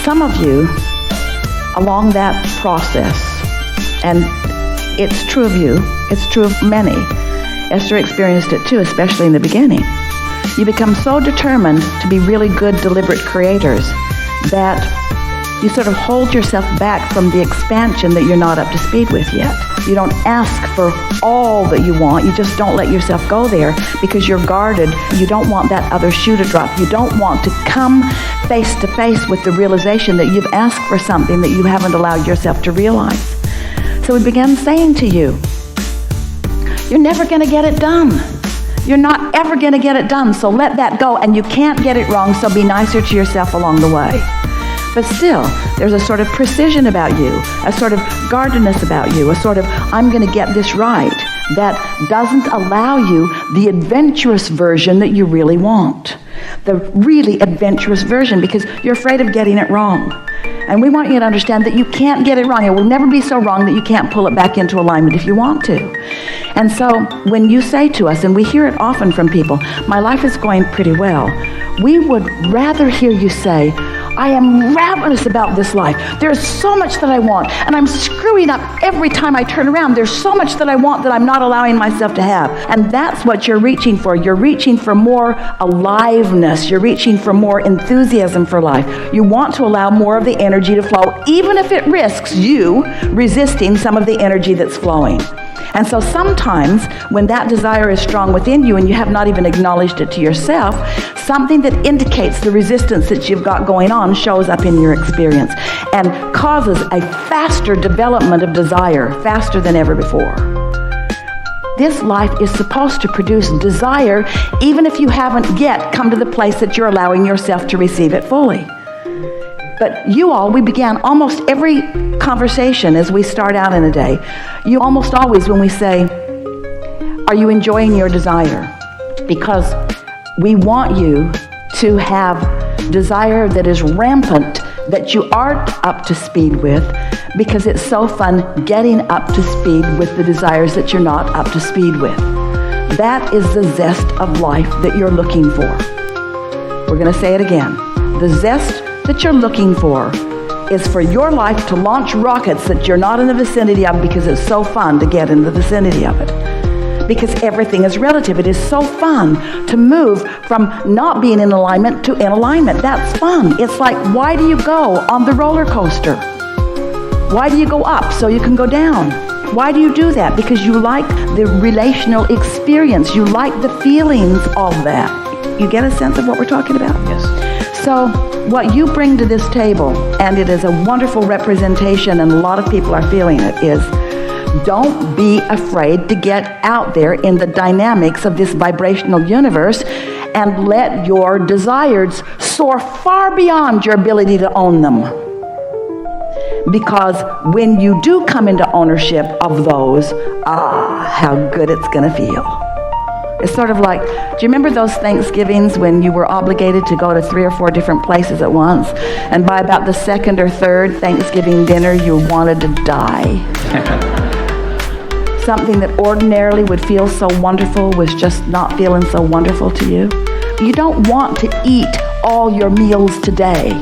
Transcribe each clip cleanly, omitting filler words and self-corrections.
some of you, along that process, and it's true of you, it's true of many. Esther experienced it too, especially in the beginning. You become so determined to be really good, deliberate creators that you sort of hold yourself back from the expansion that you're not up to speed with yet. You don't ask for all that you want. You just don't let yourself go there because you're guarded. You don't want that other shoe to drop. You don't want to come face to face with the realization that you've asked for something that you haven't allowed yourself to realize. So we began saying to you, you're never going to get it done. You're not ever going to get it done, so let that go. And you can't get it wrong, so be nicer to yourself along the way. But still, there's a sort of precision about you, a sort of guardedness about you, a sort of, I'm going to get this right, that doesn't allow you the adventurous version that you really want. The really adventurous version, because you're afraid of getting it wrong. And we want you to understand that you can't get it wrong. It will never be so wrong that you can't pull it back into alignment if you want to. And so when you say to us, and we hear it often from people, my life is going pretty well, we would rather hear you say, I am ravenous about this life. There's so much that I want, and I'm screwing up every time I turn around. There's so much that I want that I'm not allowing myself to have. And that's what you're reaching for. You're reaching for more aliveness. You're reaching for more enthusiasm for life. You want to allow more of the energy to flow, even if it risks you resisting some of the energy that's flowing. And so sometimes when that desire is strong within you and you have not even acknowledged it to yourself, something that indicates the resistance that you've got going on shows up in your experience and causes a faster development of desire, faster than ever before. This life is supposed to produce desire even if you haven't yet come to the place that you're allowing yourself to receive it fully. But we began almost every conversation as we start out in a day. You almost always, when we say, are you enjoying your desire? Because we want you to have desire that is rampant, that you aren't up to speed with, because it's so fun getting up to speed with the desires that you're not up to speed with. That is the zest of life that you're looking for. We're going to say it again. The zest that you're looking for is for your life to launch rockets that you're not in the vicinity of because it's so fun to get in the vicinity of it. Because everything is relative. It is so fun to move from not being in alignment to in alignment. That's fun. It's like, why do you go on the roller coaster? Why do you go up so you can go down? Why do you do that? Because you like the relational experience. You like the feelings of that. You get a sense of what we're talking about? Yes. So what you bring to this table, and it is a wonderful representation, and a lot of people are feeling it, is don't be afraid to get out there in the dynamics of this vibrational universe and let your desires soar far beyond your ability to own them. Because when you do come into ownership of those, how good it's going to feel. It's sort of like, do you remember those Thanksgivings when you were obligated to go to 3 or 4 different places at once? And by about the second or third Thanksgiving dinner, you wanted to die. Something that ordinarily would feel so wonderful was just not feeling so wonderful to you. You don't want to eat all your meals today.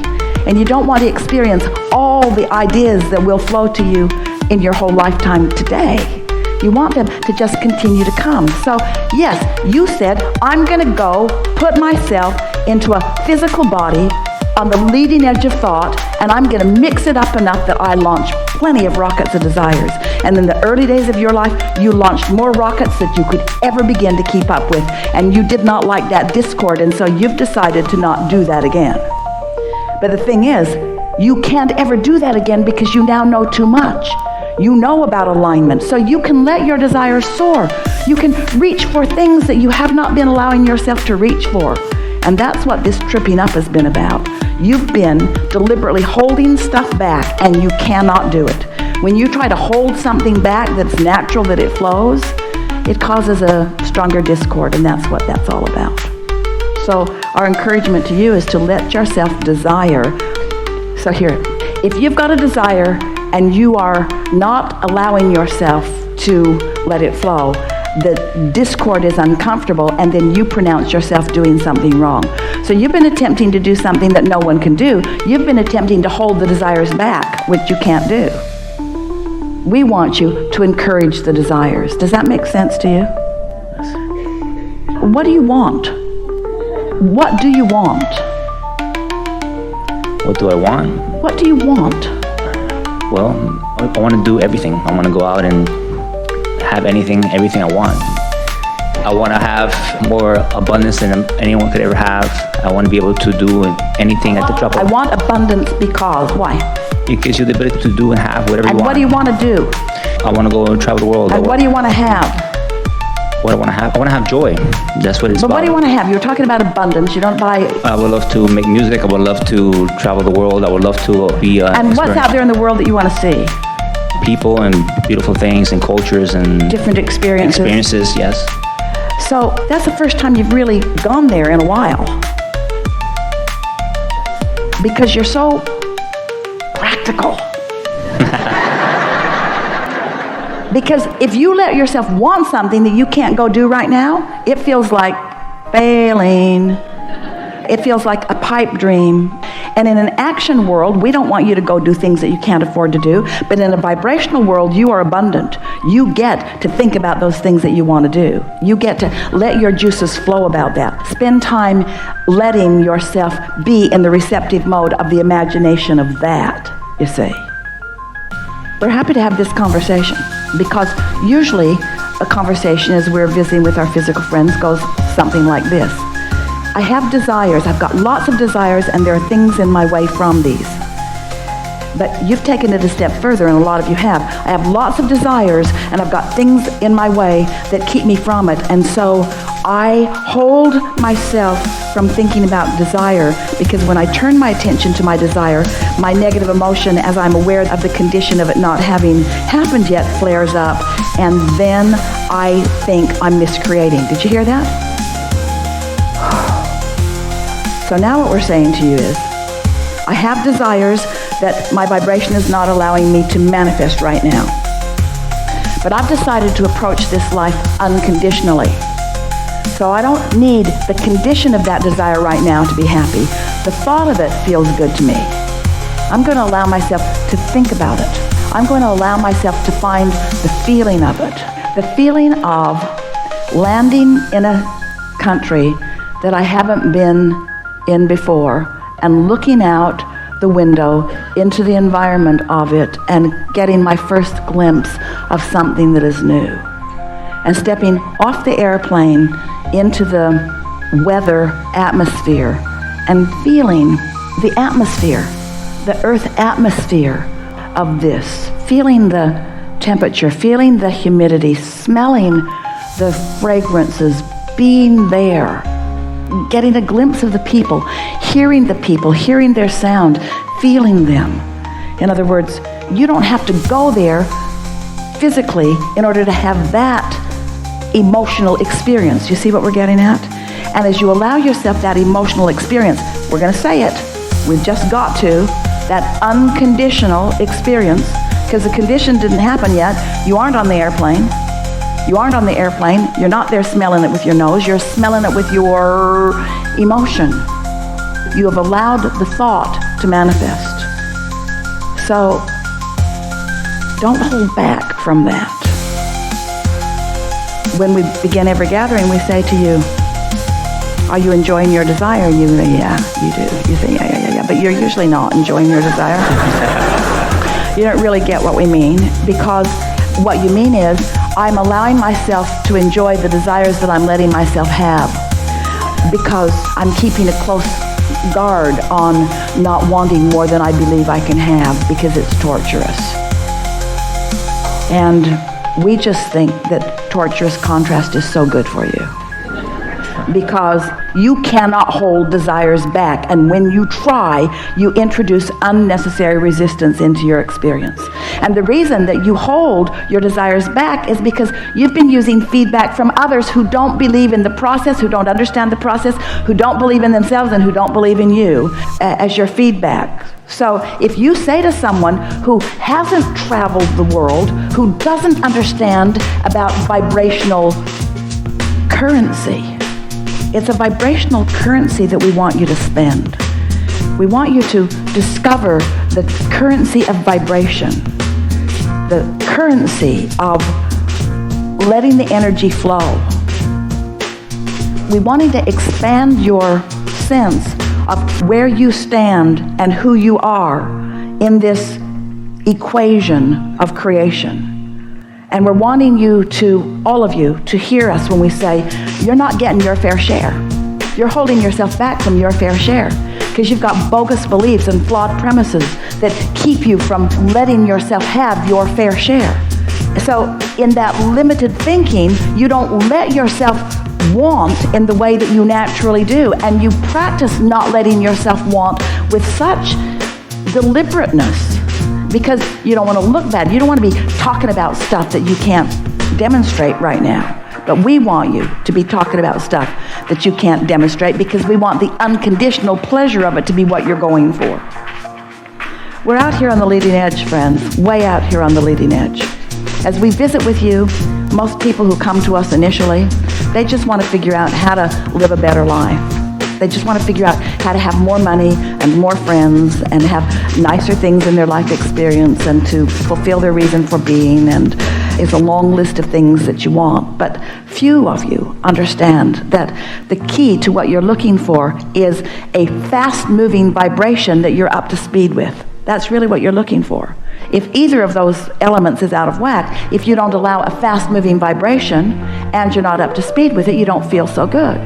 And you don't want to experience all the ideas that will flow to you in your whole lifetime today. You want them to just continue to come. So yes, you said, I'm going to go put myself into a physical body on the leading edge of thought, and I'm going to mix it up enough that I launch plenty of rockets of desires. And in the early days of your life, you launched more rockets than you could ever begin to keep up with. And you did not like that discord, and so you've decided to not do that again. But the thing is, you can't ever do that again because you now know too much. You know about alignment, so you can let your desires soar. You can reach for things that you have not been allowing yourself to reach for. And that's what this tripping up has been about. You've been deliberately holding stuff back, and you cannot do it. When you try to hold something back that's natural, that it flows, it causes a stronger discord, and that's what that's all about. So our encouragement to you is to let yourself desire. So here, if you've got a desire and you are not allowing yourself to let it flow, the discord is uncomfortable, and then you pronounce yourself doing something wrong. So you've been attempting to do something that no one can do. You've been attempting to hold the desires back, which you can't do. We want you to encourage the desires. Does that make sense to you? What do you want? What do you want? What do I want? What do you want? Well, I want to do everything. I want to go out and have everything I want. I want to have more abundance than anyone could ever have. I want to be able to do anything at the drop of... I want abundance because, why? It gives you the ability to do and have whatever you want. And what do you want to do? I want to go and travel the world. And what do you want to have? What I want to have? I want to have joy. That's what it's about. But what do you want to have? You're talking about abundance. You don't buy... I would love to make music. I would love to travel the world. I would love to be... and what's out there in the world that you want to see? People and beautiful things and cultures and... different experiences. Experiences, yes. So that's the first time you've really gone there in a while. Because you're so practical. Because if you let yourself want something that you can't go do right now, it feels like failing. It feels like a pipe dream. And in an action world, we don't want you to go do things that you can't afford to do. But in a vibrational world, you are abundant. You get to think about those things that you want to do. You get to let your juices flow about that. Spend time letting yourself be in the receptive mode of the imagination of that, you see. We're happy to have this conversation because usually a conversation as we're visiting with our physical friends goes something like this. I have desires. I've got lots of desires, and there are things in my way from these. But you've taken it a step further, and a lot of you have. I have lots of desires, and I've got things in my way that keep me from it. And so I hold myself from thinking about desire, because when I turn my attention to my desire, my negative emotion, as I'm aware of the condition of it not having happened yet, flares up, and then I think I'm miscreating. Did you hear that? So now what we're saying to you is, I have desires that my vibration is not allowing me to manifest right now. But I've decided to approach this life unconditionally. So I don't need the condition of that desire right now to be happy. The thought of it feels good to me. I'm going to allow myself to think about it. I'm going to allow myself to find the feeling of it. The feeling of landing in a country that I haven't been in before and looking out the window into the environment of it and getting my first glimpse of something that is new. And stepping off the airplane into the weather atmosphere and feeling the atmosphere, the earth atmosphere of this, feeling the temperature, feeling the humidity, smelling the fragrances, being there, getting a glimpse of the people, hearing their sound, feeling them. In other words, you don't have to go there physically in order to have that emotional experience. You see what we're getting at? And as you allow yourself that emotional experience, we're going to say it, we've just got to, that unconditional experience, because the condition didn't happen yet. You aren't on the airplane. You aren't on the airplane. You're not there smelling it with your nose. You're smelling it with your emotion. You have allowed the thought to manifest. So don't hold back from that. When we begin every gathering, we say to you, are you enjoying your desire? You say, yeah, you do. You say, yeah. But you're usually not enjoying your desire. You don't really get what we mean, because what you mean is, I'm allowing myself to enjoy the desires that I'm letting myself have, because I'm keeping a close guard on not wanting more than I believe I can have, because it's torturous. And we just think that torturous contrast is so good for you, because you cannot hold desires back, and when you try, you introduce unnecessary resistance into your experience. And the reason that you hold your desires back is because you've been using feedback from others who don't believe in the process, who don't understand the process, who don't believe in themselves, and who don't believe in you as your feedback So if you say to someone who hasn't traveled the world, who doesn't understand about vibrational currency, it's a vibrational currency that we want you to spend. We want you to discover the currency of vibration, the currency of letting the energy flow. We want to expand your sense of where you stand and who you are in this equation of creation. And we're wanting you to, all of you, to hear us when we say, you're not getting your fair share. You're holding yourself back from your fair share because you've got bogus beliefs and flawed premises that keep you from letting yourself have your fair share. So in that limited thinking, you don't let yourself want in the way that you naturally do, and you practice not letting yourself want with such deliberateness because you don't want to look bad. You don't want to be talking about stuff that you can't demonstrate right now. But we want you to be talking about stuff that you can't demonstrate because we want the unconditional pleasure of it to be what you're going for. We're out here on the leading edge, friends, way out here on the leading edge. As we visit with you, most people who come to us initially, they just want to figure out how to live a better life. They just want to figure out how to have more money and more friends and have nicer things in their life experience and to fulfill their reason for being. And it's a long list of things that you want. But few of you understand that the key to what you're looking for is a fast-moving vibration that you're up to speed with. That's really what you're looking for. If either of those elements is out of whack, if you don't allow a fast-moving vibration and you're not up to speed with it, you don't feel so good.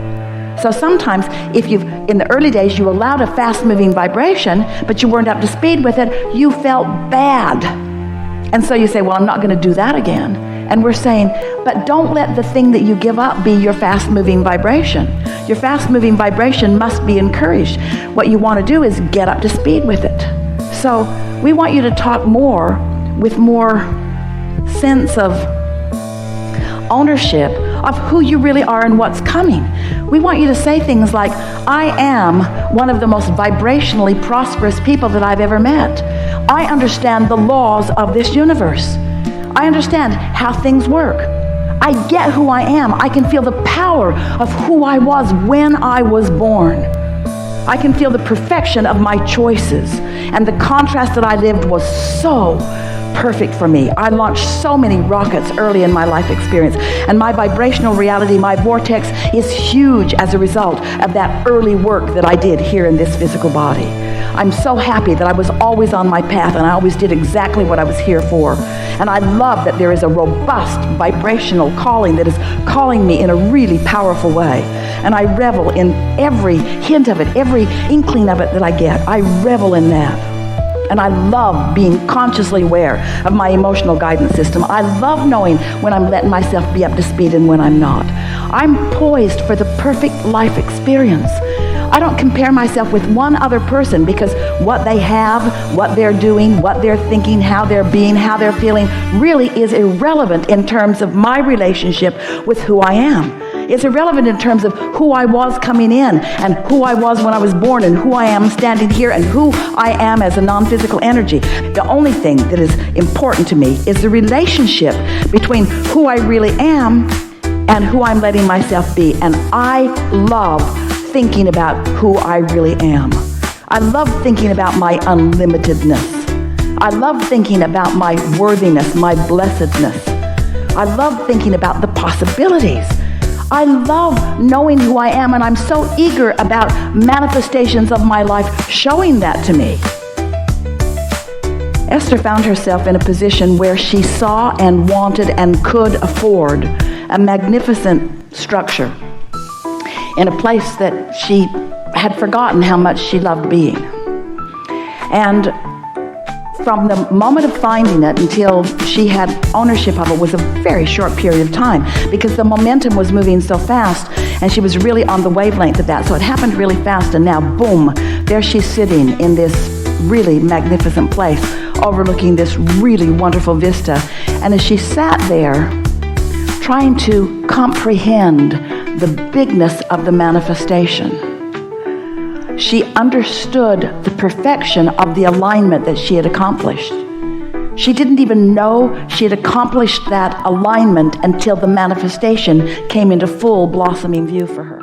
So sometimes if in the early days, you allowed a fast-moving vibration, but you weren't up to speed with it, you felt bad. And so you say, well, I'm not going to do that again. And we're saying, but don't let the thing that you give up be your fast-moving vibration. Your fast-moving vibration must be encouraged. What you want to do is get up to speed with it. So we want you to talk more with more sense of ownership of who you really are and what's coming. We want you to say things like, I am one of the most vibrationally prosperous people that I've ever met. I understand the laws of this universe. I understand how things work. I get who I am. I can feel the power of who I was when I was born. I can feel the perfection of my choices. And the contrast that I lived was so perfect for me. I launched so many rockets early in my life experience. And my vibrational reality, my vortex, is huge as a result of that early work that I did here in this physical body. I'm so happy that I was always on my path and I always did exactly what I was here for. And I love that there is a robust vibrational calling that is calling me in a really powerful way. And I revel in every hint of it, every inkling of it that I get. I revel in that. And I love being consciously aware of my emotional guidance system. I love knowing when I'm letting myself be up to speed and when I'm not. I'm poised for the perfect life experience. I don't compare myself with one other person because what they have, what they're doing, what they're thinking, how they're being, how they're feeling really is irrelevant in terms of my relationship with who I am. It's irrelevant in terms of who I was coming in and who I was when I was born and who I am standing here and who I am as a non-physical energy. The only thing that is important to me is the relationship between who I really am and who I'm letting myself be. And I love thinking about who I really am. I love thinking about my unlimitedness. I love thinking about my worthiness, my blessedness. I love thinking about the possibilities. I love knowing who I am, and I'm so eager about manifestations of my life showing that to me. Esther found herself in a position where she saw and wanted and could afford a magnificent structure in a place that she had forgotten how much she loved being. And from the moment of finding it until she had ownership of it was a very short period of time because the momentum was moving so fast and she was really on the wavelength of that. So it happened really fast, and now, boom, there she's sitting in this really magnificent place overlooking this really wonderful vista. And as she sat there trying to comprehend the bigness of the manifestation, she understood the perfection of the alignment that she had accomplished. She didn't even know she had accomplished that alignment until the manifestation came into full blossoming view for her.